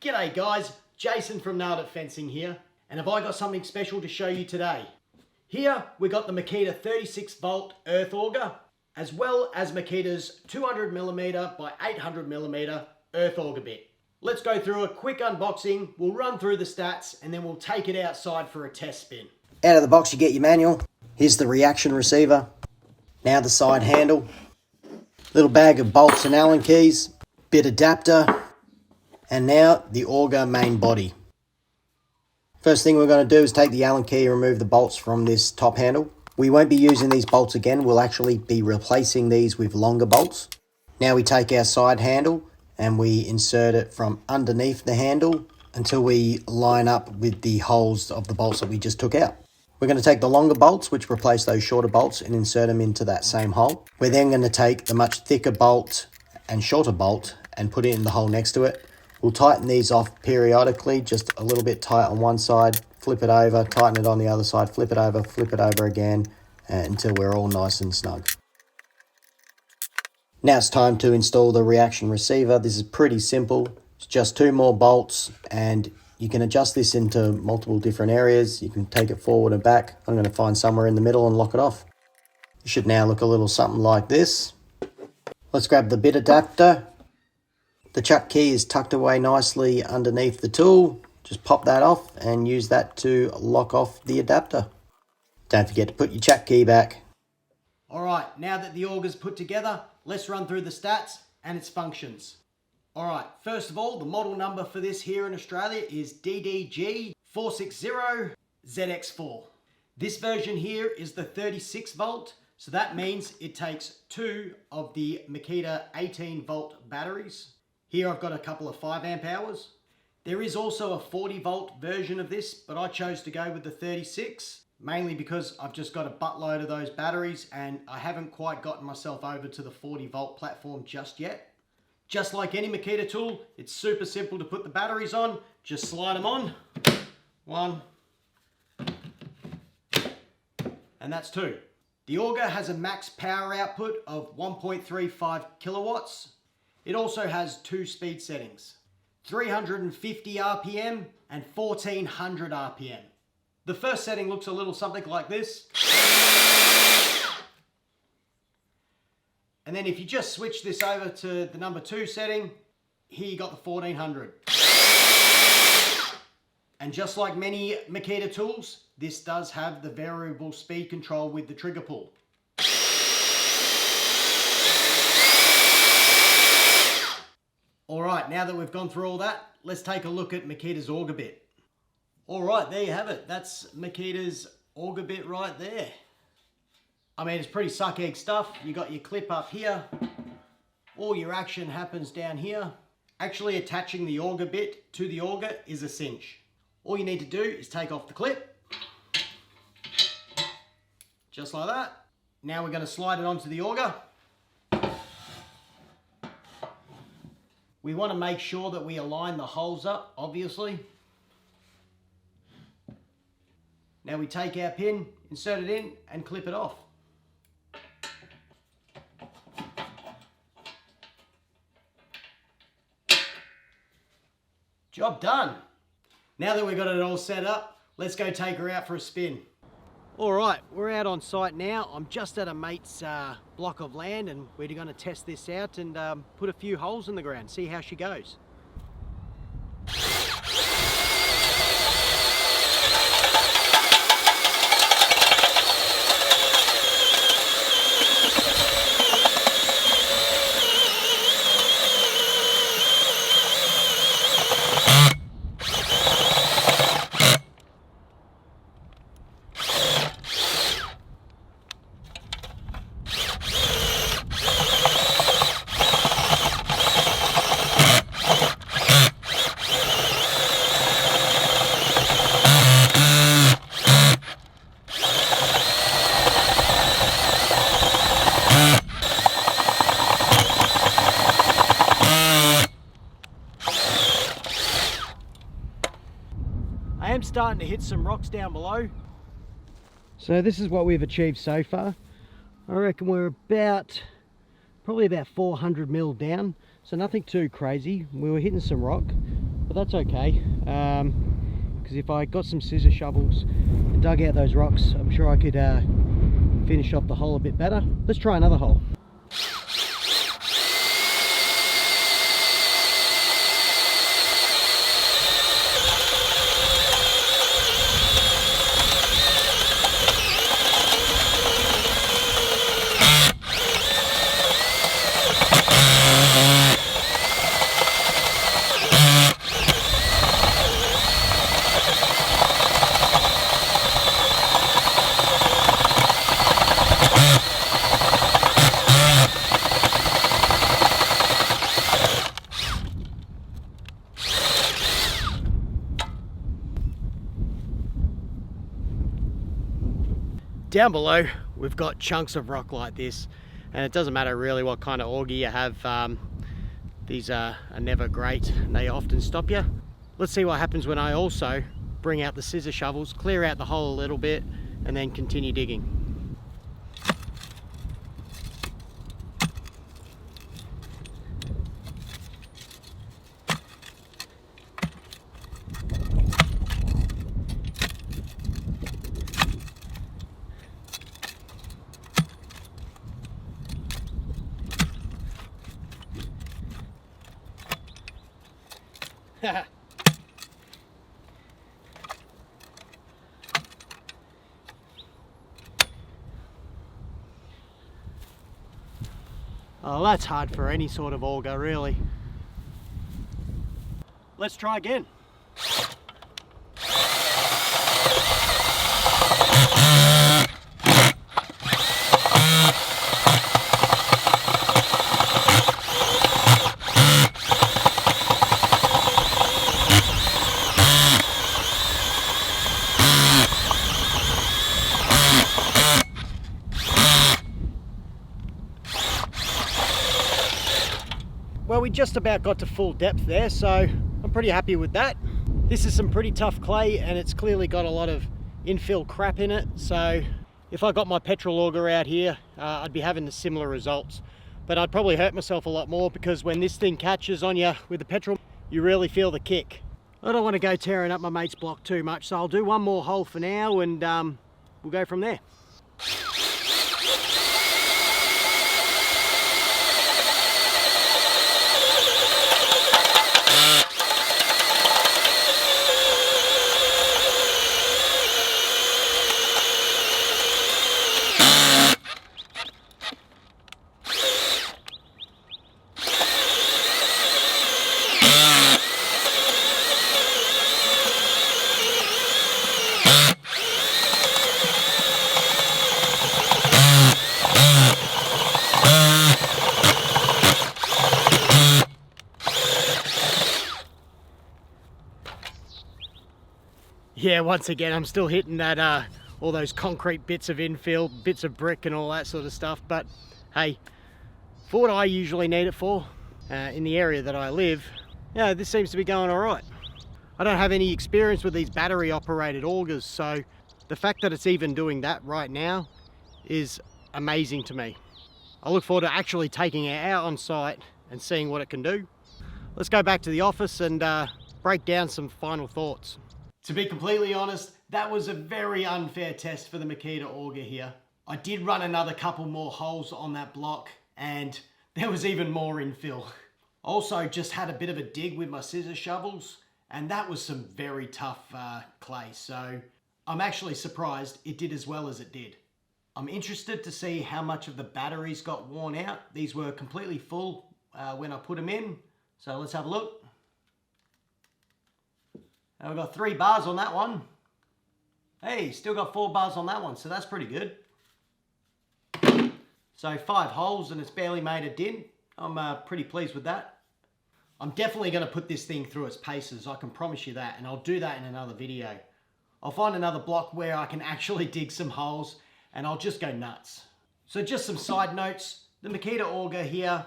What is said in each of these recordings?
G'day guys, Jason from Nailed It Fencing here, and have I got something special to show you today. Here we got the Makita 36 volt Earth Auger, as well as Makita's 200mm by 800mm Earth Auger Bit. Let's go through a quick unboxing, we'll run through the stats, and then we'll take it outside for a test spin. Out of the box you get your manual. Here's the reaction receiver. Now the side handle. Little bag of bolts and Allen keys. Bit adapter. And now the auger main body. First thing we're going to do is take the Allen key and remove the bolts from this top handle. We won't be using these bolts again. We'll actually be replacing these with longer bolts. Now we take our side handle and we insert it from underneath the handle until we line up with the holes of the bolts that we just took out. We're going to take the longer bolts, which replace those shorter bolts, and insert them into that same hole. We're then going to take the much thicker bolt and shorter bolt and put it in the hole next to it. We'll tighten these off periodically, just a little bit tight on one side, flip it over, tighten it on the other side, flip it over again, until we're all nice and snug. Now it's time to install the reaction receiver. This is pretty simple. It's just 2 more bolts, and you can adjust this into multiple different areas. You can take it forward and back. I'm going to find somewhere in the middle and lock it off. It should now look a little something like this. Let's grab the bit adapter. The chuck key is tucked away nicely underneath the tool. Just pop that off and use that to lock off the adapter. Don't forget to put your chuck key back. Alright, now that the auger's put together, let's run through the stats and its functions. Alright, first of all, the model number for this here in Australia is DDG460ZX4. This version here is the 36 volt, so that means it takes 2 of the Makita 18 volt batteries. Here I've got a couple of 5 amp hours. There is also a 40 volt version of this, but I chose to go with the 36, mainly because I've just got a buttload of those batteries and I haven't quite gotten myself over to the 40 volt platform just yet. Just like any Makita tool, it's super simple to put the batteries on. Just slide them on. 1. And that's 2. The auger has a max power output of 1.35 kilowatts. It also has 2 speed settings, 350 RPM and 1400 RPM. The first setting looks a little something like this. And then if you just switch this over to the number 2 setting, here you got the 1400. And just like many Makita tools, this does have the variable speed control with the trigger pull. Alright, now that we've gone through all that, let's take a look at Makita's Auger Bit. Alright, there you have it. That's Makita's Auger Bit right there. I mean, it's pretty suck egg stuff. You got your clip up here. All your action happens down here. Actually attaching the auger bit to the auger is a cinch. All you need to do is take off the clip. Just like that. Now we're going to slide it onto the auger. We want to make sure that we align the holes up, obviously. Now we take our pin, insert it in, and clip it off. Job done. Now that we've got it all set up, let's go take her out for a spin. Alright, we're out on site now. I'm just at a mate's block of land and we're going to test this out and put a few holes in the ground, see how she goes. I am starting to hit some rocks down below. So this is what we've achieved so far. I reckon we're probably about 400 mil down, so nothing too crazy. We were hitting some rock. but that's okay, because if I got some scissor shovels and dug out those rocks, I'm sure I could finish off the hole a bit better. Let's try another hole. Down below, we've got chunks of rock like this, and it doesn't matter really what kind of auger you have. These are never great, and they often stop you. Let's see what happens when I also bring out the scissor shovels, clear out the hole a little bit, and then continue digging. Oh, that's hard for any sort of auger, really. Let's try again. Well, we just about got to full depth there, so I'm pretty happy with that. This is some pretty tough clay, and it's clearly got a lot of infill crap in it, so if I got my petrol auger out here, I'd be having the similar results. But I'd probably hurt myself a lot more, because when this thing catches on you with the petrol, you really feel the kick. I don't want to go tearing up my mate's block too much, so I'll do one more hole for now, and we'll go from there. Yeah, once again, I'm still hitting that, all those concrete bits of infill, bits of brick and all that sort of stuff. But hey, for what I usually need it for, in the area that I live, yeah, this seems to be going all right. I don't have any experience with these battery operated augers, so the fact that it's even doing that right now is amazing to me. I look forward to actually taking it out on site and seeing what it can do. Let's go back to the office and break down some final thoughts. To be completely honest, that was a very unfair test for the Makita auger here. I did run another couple more holes on that block, and there was even more infill. Also just had a bit of a dig with my scissor shovels, and that was some very tough clay, so I'm actually surprised it did as well as it did. I'm interested to see how much of the batteries got worn out. These were completely full when I put them in, so let's have a look. And we've got 3 bars on that one. Hey, still got 4 bars on that one, so that's pretty good. So 5 holes and it's barely made a dent. I'm pretty pleased with that. I'm definitely going to put this thing through its paces, I can promise you that, and I'll do that in another video. I'll find another block where I can actually dig some holes and I'll just go nuts. So just some side notes. The Makita auger here,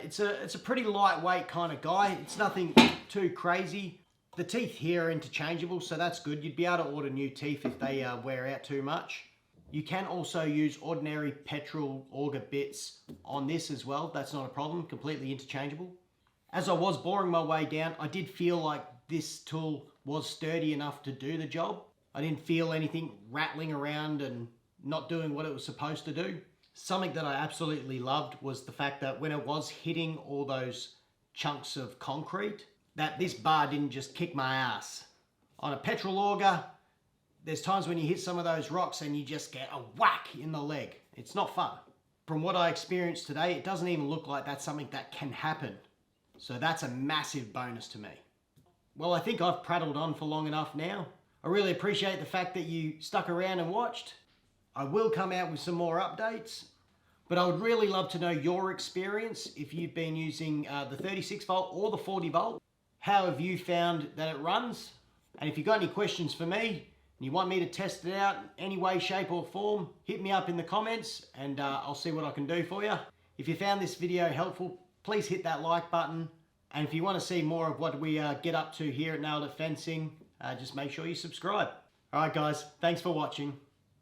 it's a pretty lightweight kind of guy. It's nothing too crazy. The teeth here are interchangeable, so that's good. You'd be able to order new teeth if they wear out too much. You can also use ordinary petrol auger bits on this as well. That's not a problem, completely interchangeable. As I was boring my way down, I did feel like this tool was sturdy enough to do the job. I didn't feel anything rattling around and not doing what it was supposed to do. Something that I absolutely loved was the fact that when it was hitting all those chunks of concrete, that this bar didn't just kick my ass. On a petrol auger, there's times when you hit some of those rocks and you just get a whack in the leg. It's not fun. From what I experienced today, it doesn't even look like that's something that can happen. So that's a massive bonus to me. Well, I think I've prattled on for long enough now. I really appreciate the fact that you stuck around and watched. I will come out with some more updates, but I would really love to know your experience if you've been using the 36 volt or the 40 volt. How have you found that it runs? And if you've got any questions for me and you want me to test it out in any way, shape or form, hit me up in the comments and I'll see what I can do for you. If you found this video helpful, please hit that like button. And if you want to see more of what we get up to here at Nailed It Fencing, just make sure you subscribe. All right, guys, thanks for watching.